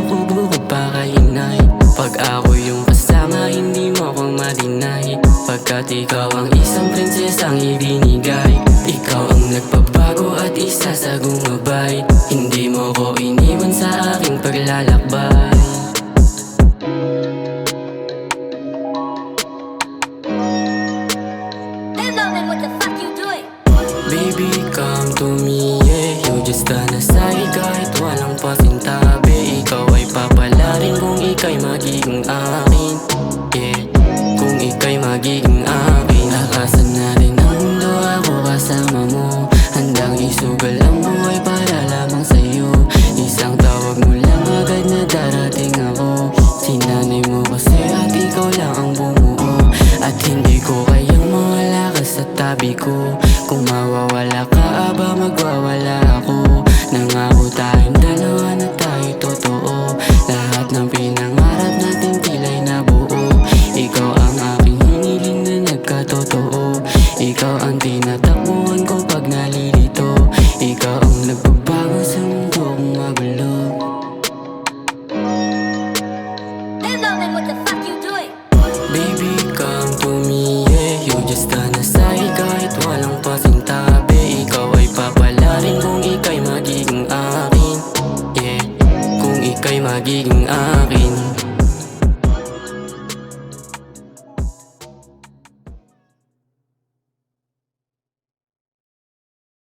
kubo ko pa kay inay. Pag ako yung kasama, hindi mo ko ma-deny. Pagkat ikaw ang isang prinsesang ibinigay. Ikaw ang nagpabago at isa sa gumabay. Hindi mo ko iniwan sa aking paglalakbay. Baby, come to me, yeah. You just gonna say kahit walang pasintabi. Ikaw ay papalarin kung ika'y magiging akin, yeah. Kung ika'y magiging akin. Nakasan na rin ang mundo, ako kasama mo. Handang isugal ang buhay para lamang sa'yo. Isang tawag mo lang agad na darating ako. Sinanay mo kasi at ikaw lang ang bumuo. At hindi ko kayang mawala ka sa tabi ko. Kung mawawala ka, aba magwawala ako. Nangako tayong dalawa na tayo totoo. Lahat ng pinangarap natin tila'y nabuo. Ikaw ang aking hiniling na nagkatotoo. Ikaw ang tinatakbuhan ko pag nalilito. Ikaw ang nagbabago sa mundo kong magulo. Baby, come to me, yeah. You just done